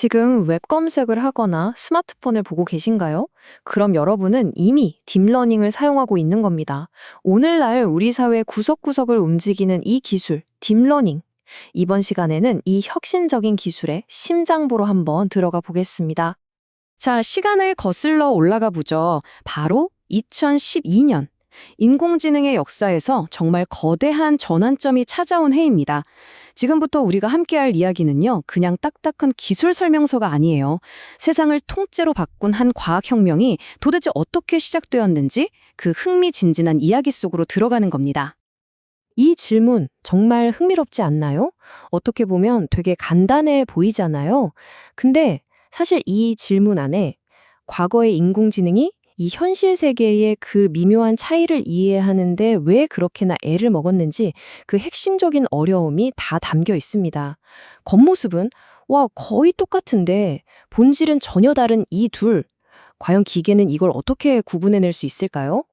지금 웹 검색을 하거나 스마트폰을 보고 계신가요? 그럼 여러분은 이미 딥러닝을 사용하고 있는 겁니다. 오늘날 우리 사회 구석구석을 움직이는 이 기술, 딥러닝. 이번 시간에는 이 혁신적인 기술의 심장부로 한번 들어가 보겠습니다. 자, 시간을 거슬러 올라가 보죠. 바로 2012년. 인공지능의 역사에서 정말 거대한 전환점이 찾아온 해입니다. 지금부터 우리가 함께할 이야기는요, 그냥 딱딱한 기술 설명서가 아니에요. 세상을 통째로 바꾼 한 과학혁명이 도대체 어떻게 시작되었는지 그 흥미진진한 이야기 속으로 들어가는 겁니다. 이 질문 정말 흥미롭지 않나요? 어떻게 보면 되게 간단해 보이잖아요. 근데 사실 이 질문 안에 과거의 인공지능이 이 현실 세계의 그 미묘한 차이를 이해하는데 왜 그렇게나 애를 먹었는지 그 핵심적인 어려움이 다 담겨 있습니다. 겉모습은 거의 똑같은데 본질은 전혀 다른 이 둘. 과연 기계는 이걸 어떻게 구분해낼 수 있을까요?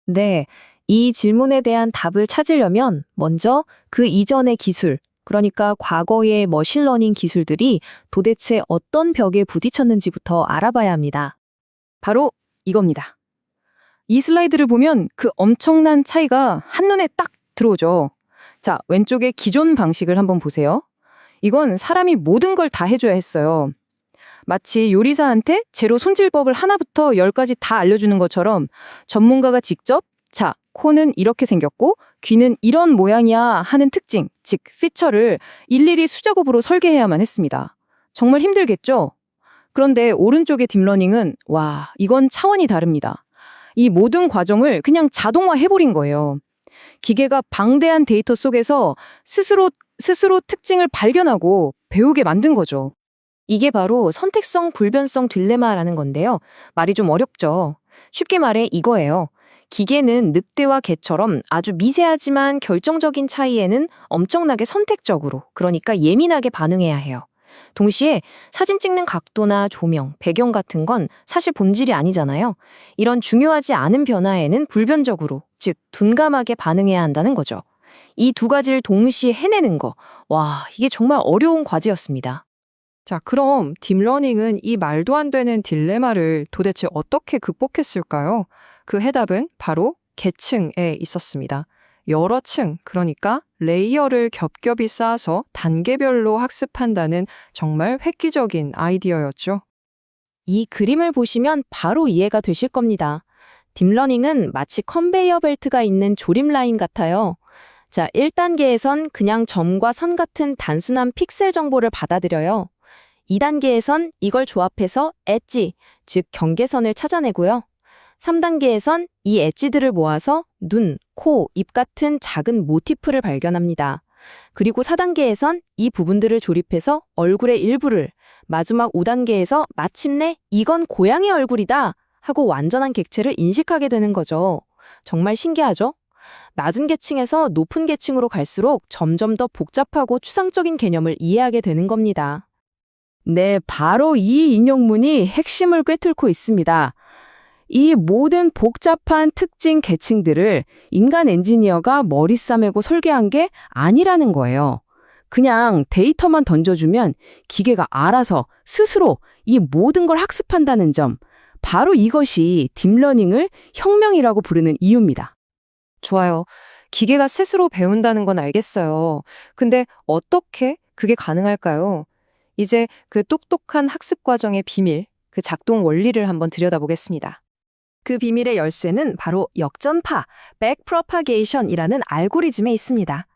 네, 이 질문에 대한 답을 찾으려면 먼저 그 이전의 기술, 그러니까 과거의 머신러닝 기술들이 도대체 어떤 벽에 부딪혔는지부터 알아봐야 합니다. 바로 이겁니다. 이 슬라이드를 보면 그 엄청난 차이가 한눈에 딱 들어오죠. 자, 왼쪽에 기존 방식을 한번 보세요. 이건 사람이 모든 걸 다 해줘야 했어요. 마치 요리사한테 재료 손질법을 하나부터 열까지 다 알려주는 것처럼 전문가가 직접 자, 코는 이렇게 생겼고 귀는 이런 모양이야 하는 특징, 즉 피처를 일일이 수작업으로 설계해야만 했습니다. 정말 힘들겠죠? 그런데 오른쪽의 딥러닝은 이건 차원이 다릅니다. 이 모든 과정을 그냥 자동화해버린 거예요. 기계가 방대한 데이터 속에서 스스로 특징을 발견하고 배우게 만든 거죠. 이게 바로 선택성 불변성 딜레마라는 건데요. 말이 좀 어렵죠. 쉽게 말해 이거예요. 기계는 늑대와 개처럼 아주 미세하지만 결정적인 차이에는 엄청나게 선택적으로, 그러니까 예민하게 반응해야 해요. 동시에 사진 찍는 각도나 조명, 배경 같은 건 사실 본질이 아니잖아요. 이런 중요하지 않은 변화에는 불변적으로, 즉 둔감하게 반응해야 한다는 거죠. 이 두 가지를 동시에 해내는 거, 이게 정말 어려운 과제였습니다. 자, 그럼 딥러닝은 이 말도 안 되는 딜레마를 도대체 어떻게 극복했을까요? 그 해답은 바로 계층에 있었습니다. 여러 층, 그러니까 레이어를 겹겹이 쌓아서 단계별로 학습한다는 정말 획기적인 아이디어였죠. 이 그림을 보시면 바로 이해가 되실 겁니다. 딥러닝은 마치 컨베이어 벨트가 있는 조립 라인 같아요. 자, 1단계에선 그냥 점과 선 같은 단순한 픽셀 정보를 받아들여요. 2단계에선 이걸 조합해서 엣지, 즉 경계선을 찾아내고요. 3단계에선 이 엣지들을 모아서 눈, 코, 입 같은 작은 모티프를 발견합니다. 그리고 4단계에선 이 부분들을 조립해서 얼굴의 일부를, 마지막 5단계에서 마침내 이건 고양이 얼굴이다 하고 완전한 객체를 인식하게 되는 거죠. 정말 신기하죠? 낮은 계층에서 높은 계층으로 갈수록 점점 더 복잡하고 추상적인 개념을 이해하게 되는 겁니다. 네, 바로 이 인용문이 핵심을 꿰뚫고 있습니다. 이 모든 복잡한 특징 계층들을 인간 엔지니어가 머리 싸매고 설계한 게 아니라는 거예요. 그냥 데이터만 던져주면 기계가 알아서 스스로 이 모든 걸 학습한다는 점, 바로 이것이 딥러닝을 혁명이라고 부르는 이유입니다. 좋아요. 기계가 스스로 배운다는 건 알겠어요. 근데 어떻게 그게 가능할까요? 이제 그 똑똑한 학습 과정의 비밀, 그 작동 원리를 한번 들여다보겠습니다. 그 비밀의 열쇠는 바로 역전파, 백프로파게이션이라는 알고리즘에 있습니다.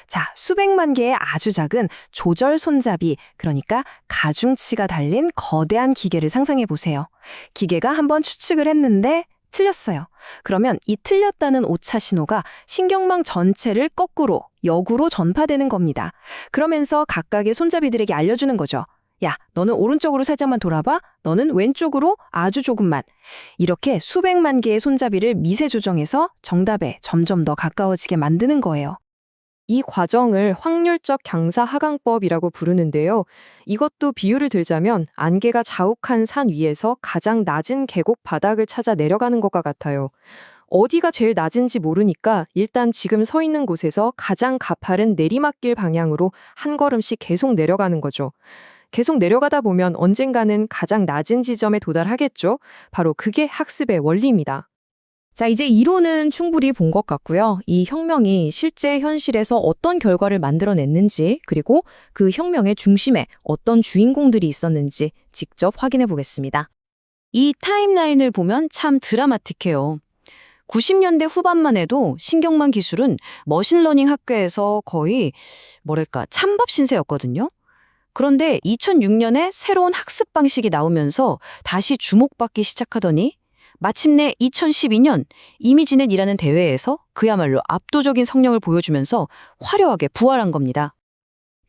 자, 수백만 개의 아주 작은 조절 손잡이, 그러니까 가중치가 달린 거대한 기계를 상상해 보세요. 기계가 한번 추측을 했는데 틀렸어요. 그러면 이 틀렸다는 오차 신호가 신경망 전체를 거꾸로, 역으로 전파되는 겁니다. 그러면서 각각의 손잡이들에게 알려주는 거죠. 야, 너는 오른쪽으로 살짝만 돌아봐. 너는 왼쪽으로 아주 조금만. 이렇게 수백만 개의 손잡이를 미세 조정해서 정답에 점점 더 가까워지게 만드는 거예요. 이 과정을 확률적 강사하강법이라고 부르는데요. 이것도 비유를 들자면 안개가 자욱한 산 위에서 가장 낮은 계곡 바닥을 찾아 내려가는 것과 같아요. 어디가 제일 낮은지 모르니까 일단 지금 서 있는 곳에서 가장 가파른 내리막길 방향으로 한 걸음씩 계속 내려가는 거죠. 계속 내려가다 보면 언젠가는 가장 낮은 지점에 도달하겠죠. 바로 그게 학습의 원리입니다. 자, 이제 이론은 충분히 본 것 같고요. 이 혁명이 실제 현실에서 어떤 결과를 만들어냈는지, 그리고 그 혁명의 중심에 어떤 주인공들이 있었는지 직접 확인해 보겠습니다. 이 타임라인을 보면 참 드라마틱해요. 90년대 후반만 해도 신경망 기술은 머신러닝 학계에서 거의 찬밥 신세였거든요. 그런데 2006년에 새로운 학습 방식이 나오면서 다시 주목받기 시작하더니 마침내 2012년 이미지넷이라는 대회에서 그야말로 압도적인 성령을 보여주면서 화려하게 부활한 겁니다.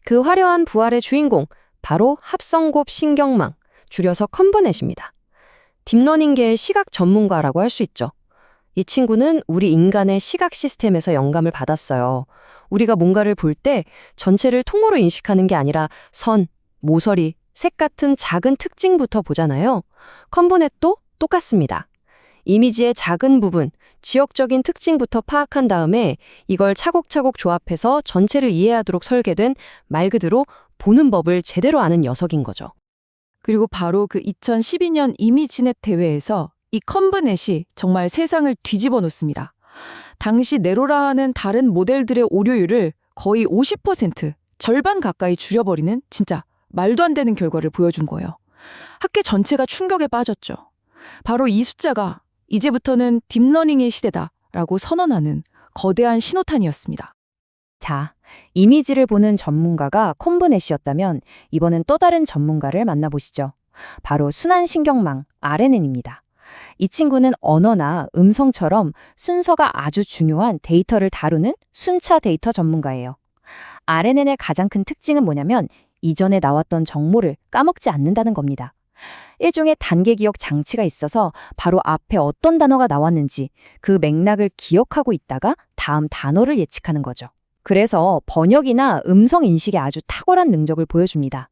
그 화려한 부활의 주인공, 바로 합성곱 신경망, 줄여서 컨버넷입니다. 딥러닝계의 시각 전문가라고 할 수 있죠. 이 친구는 우리 인간의 시각 시스템에서 영감을 받았어요. 우리가 뭔가를 볼 때 전체를 통으로 인식하는 게 아니라 선, 모서리, 색 같은 작은 특징부터 보잖아요. 컨버넷도 똑같습니다. 이미지의 작은 부분, 지역적인 특징부터 파악한 다음에 이걸 차곡차곡 조합해서 전체를 이해하도록 설계된 말 그대로 보는 법을 제대로 아는 녀석인 거죠. 그리고 바로 그 2012년 이미지넷 대회에서 이 컨버넷이 정말 세상을 뒤집어 놓습니다. 당시 네로라하는 다른 모델들의 오류율을 거의 50%, 절반 가까이 줄여버리는 진짜 말도 안 되는 결과를 보여준 거예요. 학계 전체가 충격에 빠졌죠. 바로 이 숫자가 이제부터는 딥러닝의 시대다라고 선언하는 거대한 신호탄이었습니다. 자, 이미지를 보는 전문가가 컨버넷이었다면 이번엔 또 다른 전문가를 만나보시죠. 바로 순환신경망, RNN입니다. 이 친구는 언어나 음성처럼 순서가 아주 중요한 데이터를 다루는 순차 데이터 전문가예요. RNN의 가장 큰 특징은 뭐냐면 이전에 나왔던 정보를 까먹지 않는다는 겁니다. 일종의 단계 기억 장치가 있어서 바로 앞에 어떤 단어가 나왔는지 그 맥락을 기억하고 있다가 다음 단어를 예측하는 거죠. 그래서 번역이나 음성 인식에 아주 탁월한 능력을 보여줍니다.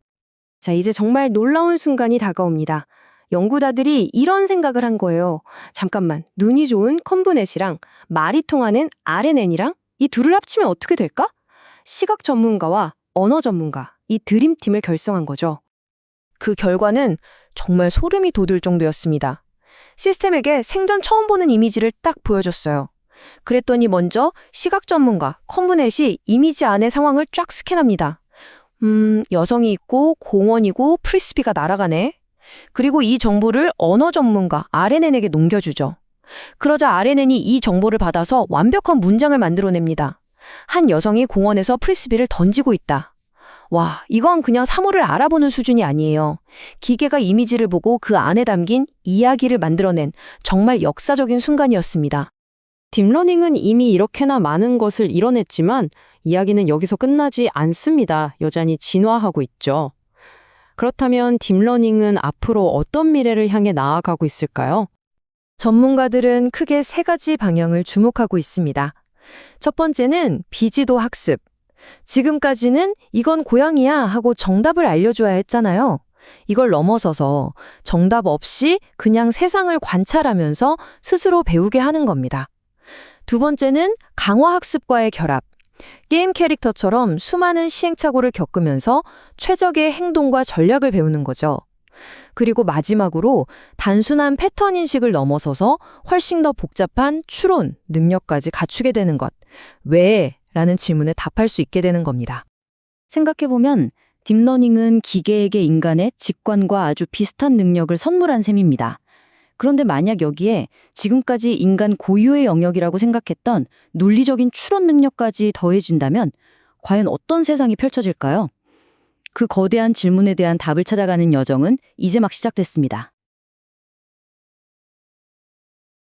자, 이제 정말 놀라운 순간이 다가옵니다. 연구자들이 이런 생각을 한 거예요. 잠깐만, 눈이 좋은 컨버넷이랑 말이 통하는 RNN이랑 이 둘을 합치면 어떻게 될까? 시각 전문가와 언어 전문가, 이 드림팀을 결성한 거죠. 그 결과는 정말 소름이 돋을 정도였습니다. 시스템에게 생전 처음 보는 이미지를 딱 보여줬어요. 그랬더니 먼저 시각 전문가 컨버넷이 이미지 안의 상황을 쫙 스캔합니다. 여성이 있고 공원이고 프리스비가 날아가네. 그리고 이 정보를 언어 전문가 RNN에게 넘겨주죠. 그러자 RNN이 이 정보를 받아서 완벽한 문장을 만들어냅니다. 한 여성이 공원에서 프리스비를 던지고 있다. 와, 이건 그냥 사물을 알아보는 수준이 아니에요. 기계가 이미지를 보고 그 안에 담긴 이야기를 만들어낸 정말 역사적인 순간이었습니다. 딥러닝은 이미 이렇게나 많은 것을 이뤄냈지만 이야기는 여기서 끝나지 않습니다. 여전히 진화하고 있죠. 그렇다면 딥러닝은 앞으로 어떤 미래를 향해 나아가고 있을까요? 전문가들은 크게 세 가지 방향을 주목하고 있습니다. 첫 번째는 비지도 학습. 지금까지는 이건 고양이야 하고 정답을 알려줘야 했잖아요. 이걸 넘어서서 정답 없이 그냥 세상을 관찰하면서 스스로 배우게 하는 겁니다. 두 번째는 강화 학습과의 결합. 게임 캐릭터처럼 수많은 시행착오를 겪으면서 최적의 행동과 전략을 배우는 거죠. 그리고 마지막으로 단순한 패턴 인식을 넘어서서 훨씬 더 복잡한 추론, 능력까지 갖추게 되는 것. 왜? 라는 질문에 답할 수 있게 되는 겁니다. 생각해보면 딥러닝은 기계에게 인간의 직관과 아주 비슷한 능력을 선물한 셈입니다. 그런데 만약 여기에 지금까지 인간 고유의 영역이라고 생각했던 논리적인 추론 능력까지 더해진다면 과연 어떤 세상이 펼쳐질까요? 그 거대한 질문에 대한 답을 찾아가는 여정은 이제 막 시작됐습니다.